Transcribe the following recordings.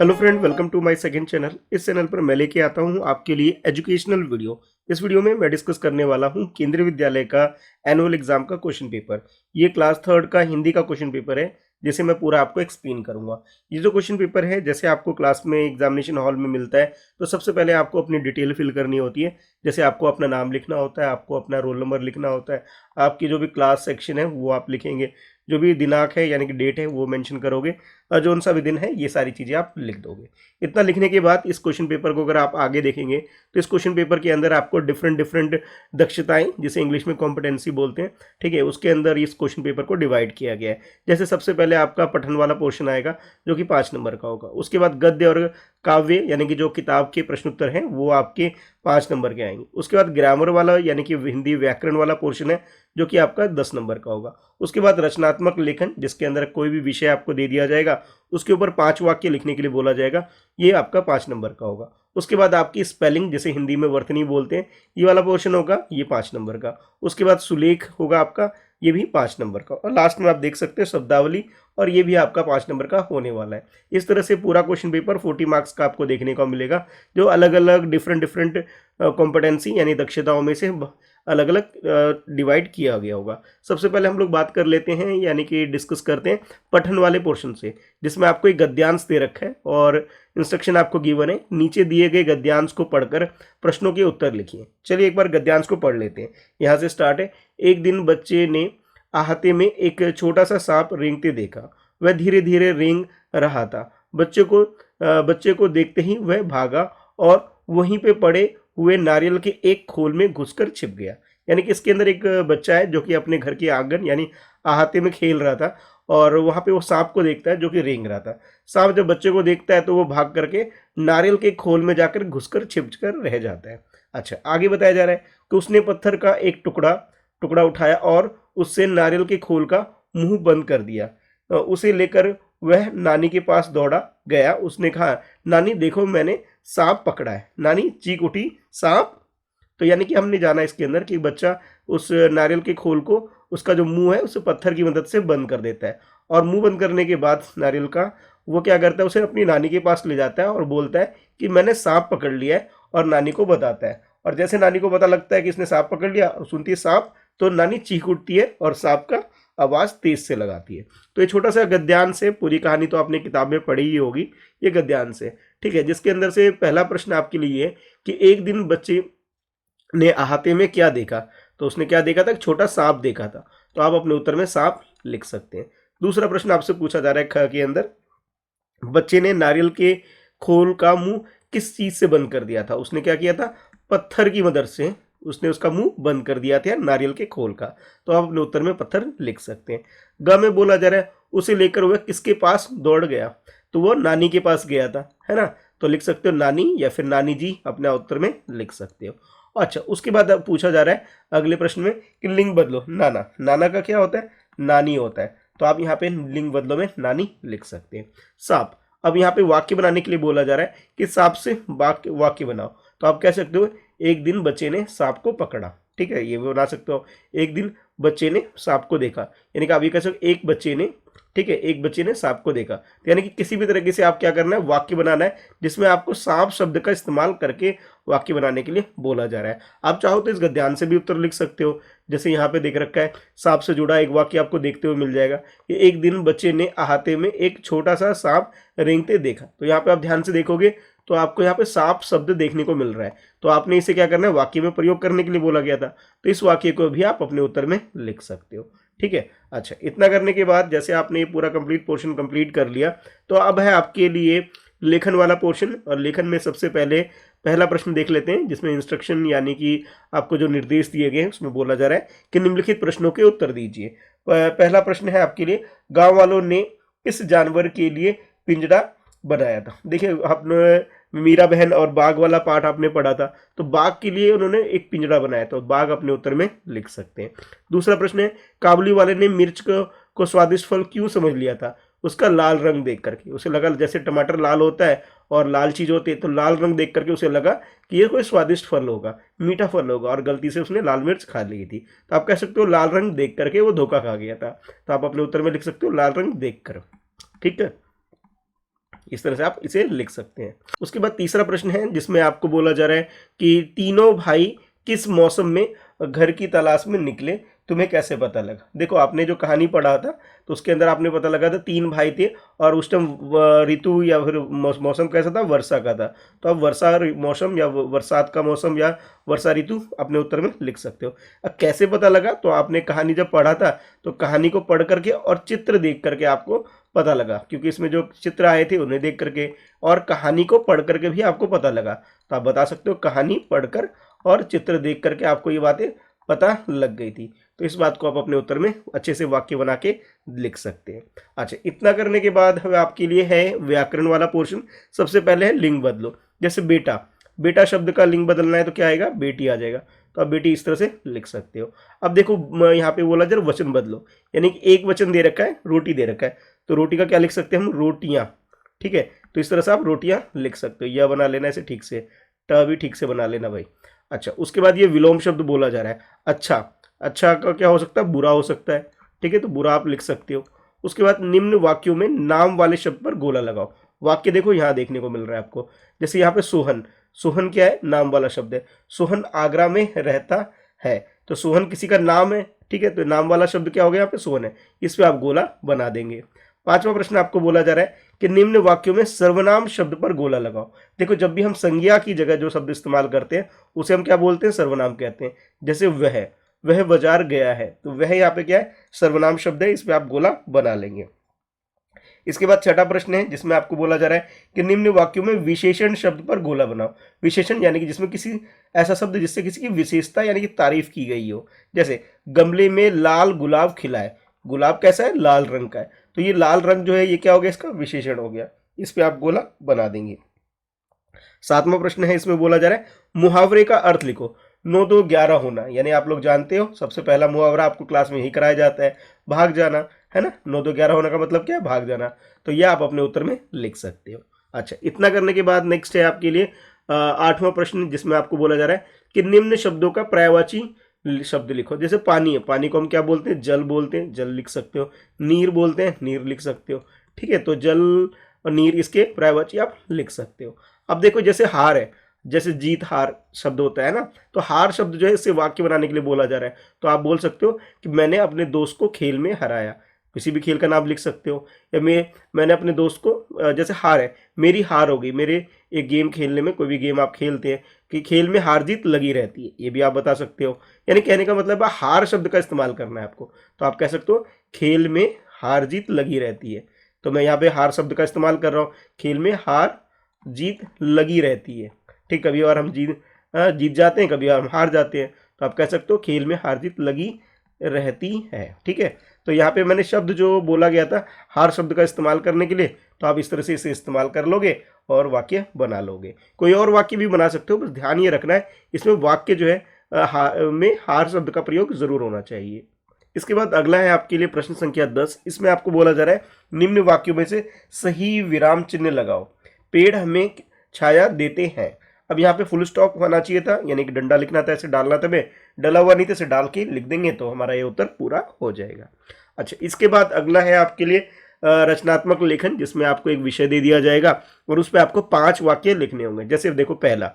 Hello friend, welcome to my second channel. इस channel पर मैं लेके आता हूँ आपके लिए एजुकेशनल वीडियो। इस वीडियो में मैं डिस्कस करने वाला हूँ केंद्रीय विद्यालय का एनुअल एग्जाम का क्वेश्चन पेपर। ये क्लास थर्ड का हिंदी का क्वेश्चन पेपर है, जिसे मैं पूरा आपको एक्सप्लेन करूंगा। ये जो क्वेश्चन पेपर है, जैसे आपको क्लास में एग्जामिनेशन हॉल में मिलता है, तो सबसे पहले आपको अपनी डिटेल फिल करनी होती है। जैसे आपको अपना नाम लिखना होता है, आपको अपना रोल नंबर लिखना होता है, आपकी जो भी क्लास सेक्शन है वो आप लिखेंगे, जो भी दिनांक है यानी कि डेट है वो मेंशन करोगे, और जो सा भी दिन है ये सारी चीज़ें आप लिख दोगे। इतना लिखने के बाद इस क्वेश्चन पेपर को अगर आप आगे देखेंगे तो इस क्वेश्चन पेपर के अंदर आपको डिफरेंट डिफरेंट दक्षताएं, जिसे इंग्लिश में कॉम्पिटेंसी बोलते हैं, ठीक है, उसके अंदर इस क्वेश्चन पेपर को डिवाइड किया गया है। जैसे सबसे पहले आपका पठन वाला पोर्शन आएगा, जो कि 5 नंबर का होगा। उसके बाद गद्य और काव्य यानी कि जो किताब के प्रश्न उत्तर हैं वो आपके 5 नंबर के आएंगे। उसके बाद ग्रामर वाला यानी कि हिंदी व्याकरण वाला पोर्शन है, जो कि आपका 10 नंबर का होगा। उसके बाद रचनात्मक लेखन, जिसके अंदर कोई भी विषय आपको दे दिया जाएगा, उसके ऊपर 5 वाक्य लिखने के लिए बोला जाएगा, ये आपका 5 नंबर का होगा। उसके बाद आपकी स्पेलिंग, जिसे हिंदी में वर्तनी बोलते हैं, ये वाला पोर्शन होगा, ये 5 नंबर का। उसके बाद सुलेख होगा आपका, ये भी 5 नंबर का। और लास्ट में आप देख सकते हैं शब्दावली, और ये भी आपका 5 नंबर का होने वाला है। इस तरह से पूरा क्वेश्चन पेपर 40 मार्क्स का आपको देखने को मिलेगा, जो अलग अलग डिफरेंट डिफरेंट कॉम्पिटेंसी यानी दक्षताओं में से अलग अलग डिवाइड किया गया होगा। सबसे पहले हम लोग बात कर लेते हैं, यानी कि डिस्कस करते हैं पठन वाले पोर्शन से, जिसमें आपको एक गद्यांश दे रखा है और इंस्ट्रक्शन आपको गिवन है। नीचे दिए गए गद्यांश को पढ़कर प्रश्नों के उत्तर लिखिए। चलिए एक बार गद्यांश को पढ़ लेते हैं। यहाँ से स्टार्ट है। एक दिन बच्चे ने आहते में एक छोटा सा सांप रेंगते देखा। वह धीरे धीरे रेंग रहा था। बच्चे को देखते ही वह भागा और वहीं पे पड़े हुए नारियल के एक खोल में घुसकर छिप गया। यानी कि इसके अंदर एक बच्चा है जो कि अपने घर के आंगन यानी अहाते में खेल रहा था, और वहां पे वो सांप को देखता है जो कि रेंग रहा था। सांप जब बच्चे को देखता है तो वो भाग करके नारियल के खोल में जाकर घुसकर छिप कर रह जाता है। अच्छा, आगे बताया जा रहा है कि उसने पत्थर का एक टुकड़ा टुकड़ा उठाया और उससे नारियल के खोल का मुंह बंद कर दिया। उसे लेकर वह नानी के पास दौड़ा गया। उसने कहा, नानी देखो, मैंने सांप पकड़ा है। नानी चीख उठी, सांप? तो यानी कि हमने जाना इसके अंदर कि बच्चा उस नारियल के खोल को, उसका जो मुंह है, उसे पत्थर की मदद से बंद कर देता है, और मुंह बंद करने के बाद नारियल का वो क्या करता है, उसे अपनी नानी के पास ले जाता है और बोलता है कि मैंने सांप पकड़ लिया है, और नानी को बताता है। और जैसे नानी को पता लगता है कि इसने सांप पकड़ लिया और सुनती है सांप, तो नानी चीख उठती है और सांप का आवाज तेज से लगाती है। तो ये छोटा सा गद्यांश है। पूरी कहानी तो आपने किताब में पढ़ी ही होगी। ये गद्यांश है, ठीक है, जिसके अंदर से पहला प्रश्न आपके लिए है कि एक दिन बच्चे ने अहाते में क्या देखा। तो उसने क्या देखा था? एक छोटा सांप देखा था। तो आप अपने उत्तर में सांप लिख सकते हैं। दूसरा प्रश्न आपसे पूछा जा रहा है ख के अंदर, बच्चे ने नारियल के खोल का मुंह किस चीज से बंद कर दिया था? उसने क्या किया था? पत्थर की मदद से उसने उसका मुंह बंद कर दिया था नारियल के खोल का। तो आप अपने उत्तर में पत्थर लिख सकते हैं। ग में बोला जा रहा है, उसे लेकर वह किसके पास दौड़ गया? तो वो नानी के पास गया था, है ना। तो लिख सकते हो नानी या फिर नानी जी, अपने उत्तर में लिख सकते हो। अच्छा, उसके बाद अब पूछा जा रहा है अगले प्रश्न में कि लिंग बदलो। नाना, नाना का क्या होता है? नानी होता है। तो आप यहाँ पे लिंग बदलो में नानी लिख सकते हैं। सांप, अब यहाँ पे वाक्य बनाने के लिए बोला जा रहा है कि सांप से वाक्य बनाओ। तो आप कह सकते हो, एक दिन बच्चे ने सांप को पकड़ा, ठीक है, ये भी बना सकते हो। एक दिन बच्चे ने सांप को देखा, यानी कि आप ये कह सकते हो एक बच्चे ने, ठीक है, एक बच्चे ने सांप को देखा। तो यानी कि किसी भी तरीके से आप क्या करना है, वाक्य बनाना है, जिसमें आपको सांप शब्द का इस्तेमाल करके वाक्य बनाने के लिए बोला जा रहा है। आप चाहो तो इस गद्यांश से भी उत्तर लिख सकते हो। जैसे यहाँ पे देख रखा है, सांप से जुड़ा एक वाक्य आपको देखते हुए मिल जाएगा कि एक दिन बच्चे ने अहाते में एक छोटा सा सांप रेंगते देखा। तो यहाँ पे आप ध्यान से देखोगे तो आपको यहाँ पे सांप शब्द देखने को मिल रहा है। तो आपने इसे क्या करना है, वाक्य में प्रयोग करने के लिए बोला गया था। तो इस वाक्य को भी आप अपने उत्तर में लिख सकते हो, ठीक है। अच्छा, इतना करने के बाद जैसे आपने ये पूरा कंप्लीट पोर्शन कंप्लीट कर लिया, तो अब है आपके लिए लेखन वाला पोर्शन। और लेखन में सबसे पहले पहला प्रश्न देख लेते हैं, जिसमें इंस्ट्रक्शन यानी कि आपको जो निर्देश दिए गए हैं उसमें बोला जा रहा है कि निम्नलिखित प्रश्नों के उत्तर दीजिए। पहला प्रश्न है आपके लिए, गांव वालों ने किस जानवर के लिए पिंजरा बनाया था? देखिए, आपने मीरा बहन और बाघ वाला पार्ट आपने पढ़ा था, तो बाघ के लिए उन्होंने एक पिंजरा बनाया, तो बाघ अपने उत्तर में लिख सकते हैं। दूसरा प्रश्न है, काबुली वाले ने मिर्च को स्वादिष्ट फल क्यों समझ लिया था? उसका लाल रंग देख करके उसे लगा, जैसे टमाटर लाल होता है और लाल चीज होती है, तो लाल रंग देख करके उसे लगा कि ये कोई स्वादिष्ट फल होगा, मीठा फल होगा, और गलती से उसने लाल मिर्च खा ली थी। तो आप कह सकते हो लाल रंग देख करके वो धोखा खा गया था। तो आप अपने उत्तर में लिख सकते हो लाल रंग देख कर, ठीक है। इस तरह से आप इसे लिख सकते हैं। उसके बाद तीसरा प्रश्न है जिसमें आपको बोला जा रहा है कि तीनों भाई किस मौसम में घर की तलाश में निकले, तुम्हें कैसे पता लगा। देखो आपने जो कहानी पढ़ा था तो उसके अंदर आपने पता लगा था 3 भाई थे और उस टाइम ऋतु या फिर मौसम कैसा था, वर्षा का था। तो आप वर्षा मौसम या बरसात का मौसम या वर्षा ऋतु अपने उत्तर में लिख सकते हो। अब कैसे पता लगा, तो आपने कहानी जब पढ़ा था तो कहानी को पढ़ करके और चित्र देख करके आपको पता लगा, क्योंकि इसमें जो चित्र आए थे उन्हें देख करके और कहानी को पढ़ करके भी आपको पता लगा। तो आप बता सकते हो कहानी पढ़कर और चित्र देख करके आपको ये बातें पता लग गई थी। तो इस बात को आप अपने उत्तर में अच्छे से वाक्य बना के लिख सकते हैं। अच्छा, इतना करने के बाद हमें आपके लिए है व्याकरण वाला पोर्शन। सबसे पहले है लिंग बदलो। जैसे बेटा, बेटा शब्द का लिंग बदलना है तो क्या आएगा, बेटी आ जाएगा। तो आप बेटी इस तरह से लिख सकते हो। अब देखो यहाँ पे बोला जरा वचन बदलो, यानी कि एक वचन दे रखा है, रोटी दे रखा है, तो रोटी का क्या लिख सकते हैं हम, रोटियां। ठीक है, तो इस तरह से आप रोटियां लिख सकते हो। यह बना लेना इसे ठीक से, ट भी ठीक से बना लेना भाई। अच्छा, उसके बाद ये विलोम शब्द बोला जा रहा है। अच्छा, अच्छा का क्या हो सकता है, बुरा हो सकता है। ठीक है, तो बुरा आप लिख सकते हो। उसके बाद निम्न वाक्यों में नाम वाले शब्द पर गोला लगाओ। वाक्य देखो यहाँ देखने को मिल रहा है आपको। जैसे यहाँ पे सोहन, सोहन क्या है, नाम वाला शब्द है। सोहन आगरा में रहता है, तो सोहन किसी का नाम है। ठीक है, तो नाम वाला शब्द क्या हो गया, यहाँ पे सोहन है, इस पे आप गोला बना देंगे। पांचवा प्रश्न आपको बोला जा रहा है कि निम्न वाक्यों में सर्वनाम शब्द पर गोला लगाओ। देखो जब भी हम संज्ञा की जगह जो शब्द इस्तेमाल करते हैं उसे हम क्या बोलते हैं, सर्वनाम कहते हैं। जैसे वह बाजार गया है, तो वह यहाँ पे क्या है, सर्वनाम शब्द है, इस पे आप गोला बना लेंगे। इसके बाद छठा प्रश्न है जिसमें आपको बोला जा रहा है कि निम्न वाक्यों में विशेषण शब्द पर गोला बनाओ। विशेषण यानी कि जिसमें किसी ऐसा शब्द जिससे किसी की विशेषता यानी कि तारीफ की गई हो। जैसे गमले में लाल गुलाब खिला है, गुलाब कैसा है, लाल रंग का है, तो ये लाल रंग जो है ये क्या हो गया, इसका विशेषण हो गया। इस पे आप गोला बना देंगे। सातवां प्रश्न है, इसमें बोला जा रहा है मुहावरे का अर्थ लिखो। 9 2 11 होना, यानी आप लोग जानते हो सबसे पहला मुहावरा आपको क्लास में यही कराया जाता है, भाग जाना, है ना। 9 2 11 होने का मतलब क्या है, भाग जाना। तो यह आप अपने उत्तर में लिख सकते हो। अच्छा, इतना करने के बाद नेक्स्ट है आपके लिए आठवां प्रश्न जिसमें आपको बोला जा रहा है कि निम्न शब्दों का पर्यायवाची शब्द लिखो। जैसे पानी है, पानी को हम क्या बोलते हैं, जल बोलते हैं, जल लिख सकते हो। नीर बोलते हैं, नीर लिख सकते हो। ठीक है, तो जल और नीर इसके पर्यायवाची आप लिख सकते हो। अब देखो जैसे हार है, जैसे जीत हार शब्द होता है ना, तो हार शब्द जो है इससे वाक्य बनाने के लिए बोला जा रहा है। तो आप बोल सकते हो कि मैंने अपने दोस्त को खेल में हराया। किसी भी खेल का नाम लिख सकते हो। या मैंने अपने दोस्त को, जैसे हार है, मेरी हार हो गई, मेरे एक गेम खेलने में, कोई भी गेम आप खेलते हैं कि खेल में हार जीत लगी रहती है, ये भी आप बता सकते हो। यानी कहने का मतलब है हार शब्द का इस्तेमाल करना है आपको। तो आप कह सकते हो खेल में हार जीत लगी रहती है। तो मैं यहाँ पे हार शब्द का इस्तेमाल कर रहा हूँ, खेल में हार जीत लगी रहती है। ठीक, कभी बार हम जीत जाते हैं, कभी हम हार जाते हैं, तो आप कह सकते हो खेल में हार जीत लगी रहती है। ठीक है, तो यहाँ पे मैंने शब्द जो बोला गया था हार शब्द का इस्तेमाल करने के लिए, तो आप इस तरह से इसे इस्तेमाल कर लोगे और वाक्य बना लोगे। कोई और वाक्य भी बना सकते हो, बस ध्यान ये रखना है इसमें वाक्य जो है में हार शब्द का प्रयोग जरूर होना चाहिए। इसके बाद अगला है आपके लिए प्रश्न संख्या 10। इसमें आपको बोला जा रहा है निम्न वाक्यों में से सही विराम चिन्ह लगाओ। पेड़ हमें छाया देते हैं। अब यहाँ पे फुल स्टॉप होना चाहिए था, यानी कि डंडा लिखना था, ऐसे डालना था, मैं डला हुआ नहीं था, इसे डाल के लिख देंगे तो हमारा ये उत्तर पूरा हो जाएगा। अच्छा, इसके बाद अगला है आपके लिए रचनात्मक लेखन, जिसमें आपको एक विषय दे दिया जाएगा और उस पर आपको 5 वाक्य लिखने होंगे। जैसे देखो पहला,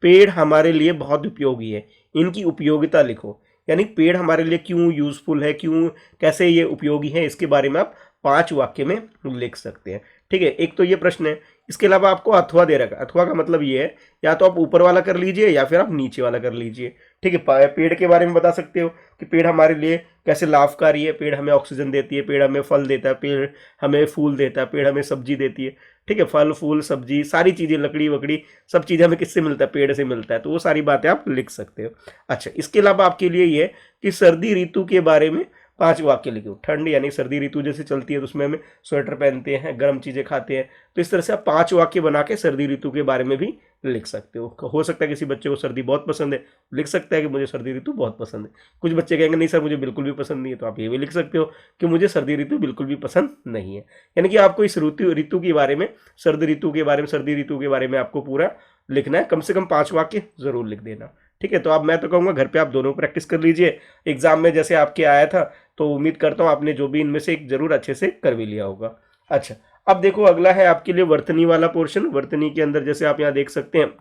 पेड़ हमारे लिए बहुत उपयोगी है, इनकी उपयोगिता लिखो। यानी पेड़ हमारे लिए क्यों यूजफुल है, क्यों कैसे ये उपयोगी है, इसके बारे में आप 5 वाक्य में लिख सकते हैं। ठीक है, एक तो ये प्रश्न है। इसके अलावा आपको अथवा दे रखा है। अथवा का मतलब ये है या तो आप ऊपर वाला कर लीजिए या फिर आप नीचे वाला कर लीजिए। ठीक है, पेड़ के बारे में बता सकते हो कि पेड़ हमारे लिए कैसे लाभकारी है, पेड़ हमें ऑक्सीजन देती है, पेड़ हमें फल देता है, पेड़ हमें फूल देता है, पेड़ हमें सब्जी देती है। ठीक है, फल फूल सब्जी सारी चीज़ें, लकड़ी वकड़ी सब चीज़ें हमें किससे मिलता है, पेड़ से मिलता है। तो वो सारी बातें आप लिख सकते हो। अच्छा, इसके अलावा आपके लिए ये है कि सर्दी ऋतु के बारे में 5 वाक्य लिखो। ठंड यानी सर्दी ऋतु जैसे चलती है तो उसमें हमें स्वेटर पहनते हैं, गर्म चीज़ें खाते हैं, तो इस तरह से आप 5 वाक्य बना के सर्दी ऋतु के बारे में भी लिख सकते हो सकता है किसी बच्चे को सर्दी बहुत पसंद है, लिख सकता है कि मुझे सर्दी ऋतु बहुत पसंद है। कुछ बच्चे कहेंगे नहीं सर मुझे बिल्कुल भी पसंद नहीं है, तो आप ये भी लिख सकते हो कि मुझे सर्दी ऋतु बिल्कुल भी पसंद नहीं है। यानी कि आपको इस ऋतु के बारे में, सर्दी ऋतु के बारे में, सर्दी ऋतु के बारे में आपको पूरा लिखना है। कम से कम 5 वाक्य जरूर लिख देना। ठीक है, तो अब मैं तो कहूँगा घर पे आप दोनों प्रैक्टिस कर लीजिए। एग्जाम में जैसे आपके आया था तो उम्मीद करता हूँ आपने जो भी इनमें से एक जरूर अच्छे से कर भी लिया होगा। अच्छा, अब देखो अगला है आपके लिए वर्तनी वाला पोर्शन। वर्तनी के अंदर जैसे आप यहाँ देख सकते हैं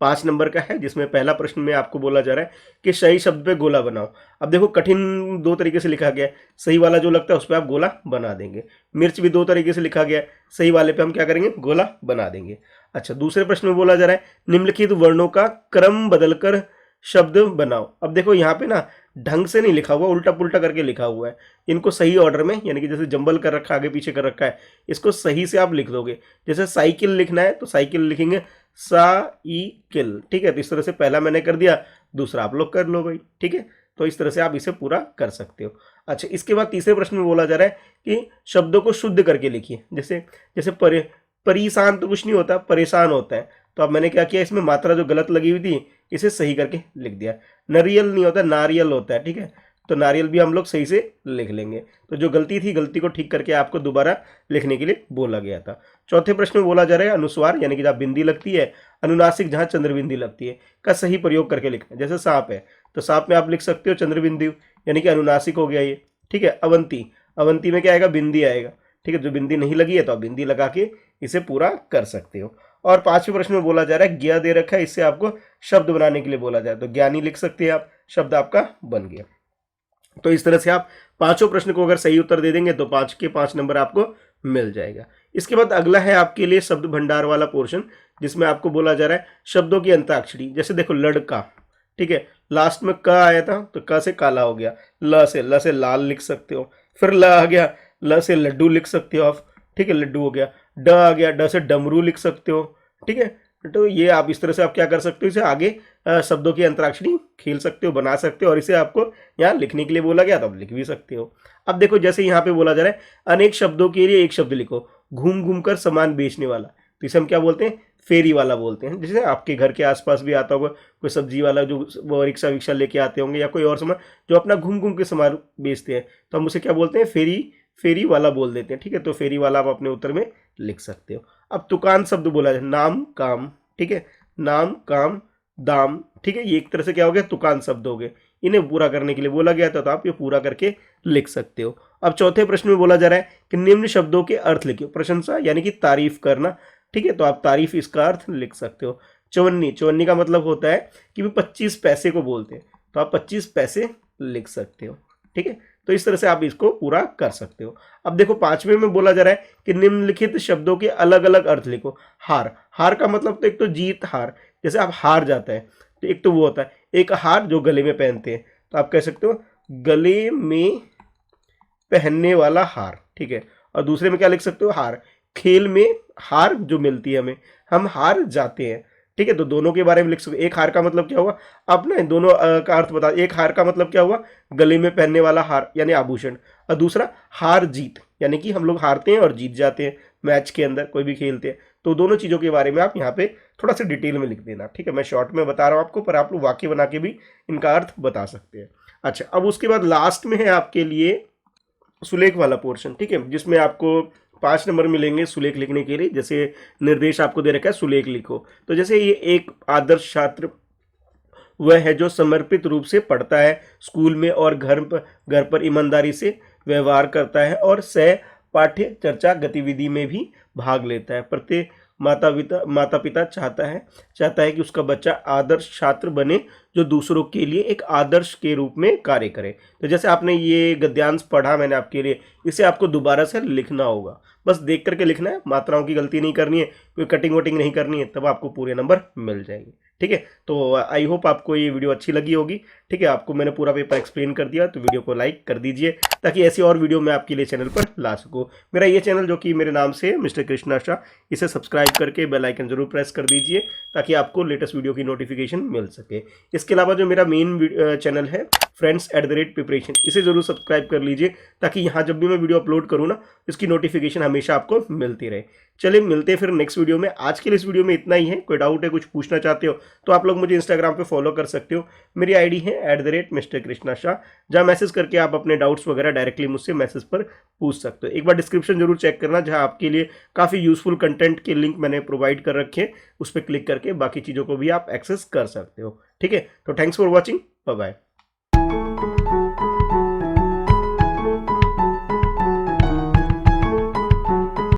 5 नंबर का है, जिसमें पहला प्रश्न में आपको बोला जा रहा है कि सही शब्द पे गोला बनाओ। अब देखो कठिन दो तरीके से लिखा गया है, सही वाला जो लगता है उस पर आप गोला बना देंगे। मिर्च भी दो तरीके से लिखा गया है, सही वाले पे हम क्या करेंगे, गोला बना देंगे। अच्छा, दूसरे प्रश्न में बोला जा रहा है निम्नलिखित वर्णों का क्रम बदलकर शब्द बनाओ। अब देखो यहाँ पे ना ढंग से नहीं लिखा हुआ, उल्टा पुल्टा करके लिखा हुआ है। इनको सही ऑर्डर में, यानी कि जैसे जंबल कर रखा है, आगे पीछे कर रखा है, इसको सही से आप लिख दोगे। जैसे साइकिल लिखना है तो साइकिल लिखेंगे साइकिल, ठीक है। तो इस तरह से पहला मैंने कर दिया, दूसरा आप लोग कर लो भाई, ठीक है। तो इस तरह से आप इसे पूरा कर सकते हो। अच्छा, इसके बाद तीसरे प्रश्न में बोला जा रहा है कि शब्दों को शुद्ध करके लिखिए। जैसे जैसे परेशान तो कुछ नहीं होता, परेशान होता है। तो अब मैंने क्या किया, इसमें मात्रा जो गलत लगी हुई थी इसे सही करके लिख दिया। नरियल नहीं होता, नारियल होता है, ठीक है। तो नारियल भी हम लोग सही से लिख लेंगे। तो जो गलती थी, गलती को ठीक करके आपको दोबारा लिखने के लिए बोला गया था। चौथे प्रश्न में बोला जा रहा है अनुस्वार, यानी कि जहाँ बिंदी लगती है, अनुनासिक जहाँ चंद्रबिंदी लगती है, का सही प्रयोग करके लिखना। जैसे सांप है तो सांप में आप लिख सकते हो चंद्रबिंदु, यानी कि अनुनासिक हो गया ये, ठीक है। अवंती, अवंती में क्या आएगा, बिंदी आएगा, ठीक है। जो बिंदी नहीं लगी है तो आप बिंदी लगा के इसे पूरा कर सकते हो। और पांचवें प्रश्न में बोला जा रहा है ज्ञ दे रखा है, इससे आपको शब्द बनाने के लिए बोला जाए तो ज्ञानी लिख सकते हैं आप, शब्द आपका बन गया। तो इस तरह से आप पांचों प्रश्न को अगर सही उत्तर दे देंगे तो 5 के 5 नंबर आपको मिल जाएगा। इसके बाद अगला है आपके लिए शब्द भंडार वाला पोर्शन, जिसमें आपको बोला जा रहा है शब्दों की अंताक्षरी। जैसे देखो लड़का, ठीक है, लास्ट में क आया था तो क से काला हो गया। ल से लाल लिख सकते हो। फिर ल आ गया, ल से लड्डू लिख सकते हो आप, ठीक है, लड्डू हो गया। ड आ गया, ड से डमरू लिख सकते हो, ठीक है। तो ये आप इस तरह से आप क्या कर सकते हो, इसे आगे शब्दों की अंतराक्षरी खेल सकते हो, बना सकते हो। और इसे आपको यहाँ लिखने के लिए बोला गया तो आप लिख भी सकते हो। अब देखो जैसे यहाँ पे बोला जा रहा है अनेक शब्दों के लिए एक शब्द लिखो, घूम घूम कर सामान बेचने वाला, तो इसे हम क्या बोलते हैं, फेरी वाला बोलते हैं। जैसे आपके घर के आसपास भी आता होगा कोई सब्जी वाला, जो वो रिक्शा विक्शा लेके आते होंगे, या कोई और सामान जो अपना घूम घूम के सामान बेचते हैं, तो हम उसे क्या बोलते हैं, फेरी वाला बोल देते हैं, ठीक है। तो फेरी वाला आप अपने उत्तर में लिख सकते हो। अब तुकान शब्द बोला जाए, नाम काम, ठीक है, नाम काम दाम, ठीक है, ये एक तरह से क्या हो गया, तुकान शब्द हो गए। इन्हें पूरा करने के लिए बोला गया था तो आप ये पूरा करके लिख सकते हो। अब चौथे प्रश्न में बोला जा रहा है कि निम्न शब्दों के अर्थ लिखिए। प्रशंसा यानी कि तारीफ करना, ठीक है, तो आप तारीफ इसका अर्थ लिख सकते हो। चवन्नी, चवन्नी का मतलब होता है कि 25 पैसे को बोलते हैं, तो आप 25 पैसे लिख सकते हो, ठीक है। तो इस तरह से आप इसको पूरा कर सकते हो। अब देखो पांचवें में बोला जा रहा है कि निम्नलिखित शब्दों के अलग अलग अर्थ लिखो। हार, हार का मतलब तो एक तो जीत हार, जैसे आप हार जाता है तो एक तो वो होता है, एक हार जो गले में पहनते हैं, तो आप कह सकते हो गले में पहनने वाला हार, ठीक है। और दूसरे में क्या लिख सकते हो, हार, खेल में हार जो मिलती है हमें, हम हार जाते हैं, ठीक है। तो दोनों के बारे में लिख सकते हो। एक हार का मतलब क्या हुआ, अब ना दोनों का अर्थ बता। एक हार का मतलब क्या हुआ, गले में पहनने वाला हार यानी आभूषण, और दूसरा हार जीत, यानी कि हम लोग हारते हैं और जीत जाते हैं मैच के अंदर, कोई भी खेलते हैं। तो दोनों चीज़ों के बारे में आप यहाँ पे थोड़ा सा डिटेल में लिख देना, ठीक है। मैं शॉर्ट में बता रहा हूँ आपको, पर आप लोग वाक्य बना के भी इनका अर्थ बता सकते हैं। अच्छा, अब उसके बाद लास्ट में है आपके लिए सुलेख वाला पोर्शन, ठीक है, जिसमें आपको 5 नंबर मिलेंगे सुलेख लिखने के लिए। जैसे निर्देश आपको दे रखा है सुलेख लिखो, तो जैसे ये एक आदर्श छात्र वह है जो समर्पित रूप से पढ़ता है स्कूल में और घर पर ईमानदारी से व्यवहार करता है और सह पाठ्य चर्चा गतिविधि में भी भाग लेता है। प्रत्येक माता पिता चाहता है कि उसका बच्चा आदर्श छात्र बने जो दूसरों के लिए एक आदर्श के रूप में कार्य करे। तो जैसे आपने ये गद्यांश पढ़ा मैंने आपके लिए, इसे आपको दोबारा से लिखना होगा, बस देख करके लिखना है, मात्राओं की गलती नहीं करनी है, कोई कटिंग वटिंग नहीं करनी है, तब आपको पूरे नंबर मिल जाएंगे, ठीक है। तो आई होप आपको ये वीडियो अच्छी लगी होगी, ठीक है। आपको मैंने पूरा पेपर एक्सप्लेन कर दिया, तो वीडियो को लाइक कर दीजिए ताकि ऐसी और वीडियो मैं आपके लिए चैनल पर ला सकूँ। मेरा ये चैनल जो कि मेरे नाम से मिस्टर कृष्णा शाह, इसे सब्सक्राइब करके बेल आइकन जरूर प्रेस कर दीजिए ताकि आपको लेटेस्ट वीडियो की नोटिफिकेशन मिल सके। इसके अलावा जो मेरा मेन चैनल है friends@preparation, इसे जरूर सब्सक्राइब कर लीजिए ताकि यहाँ जब भी मैं वीडियो अपलोड करूँ ना, इसकी नोटिफिकेशन हमेशा आपको मिलती रहे। चलिए मिलते हैं फिर नेक्स्ट वीडियो में। आज के लिए इस वीडियो में इतना ही है। कोई डाउट है, कुछ पूछना चाहते हो तो आप लोग मुझे इंस्टाग्राम पे फॉलो कर सकते हो। मेरी आईडी है @Mr. कृष्णा शाह, जहाँ मैसेज करके आप अपने डाउट्स वगैरह डायरेक्टली मुझसे मैसेज पर पूछ सकते हो। एक बार डिस्क्रिप्शन जरूर चेक करना, जहाँ आपके लिए काफ़ी यूजफुल कंटेंट के लिंक मैंने प्रोवाइड कर रखे हैं, उस पर क्लिक करके बाकी चीज़ों को भी आप एक्सेस कर सकते हो, ठीक है। तो thanks for watching, bye bye.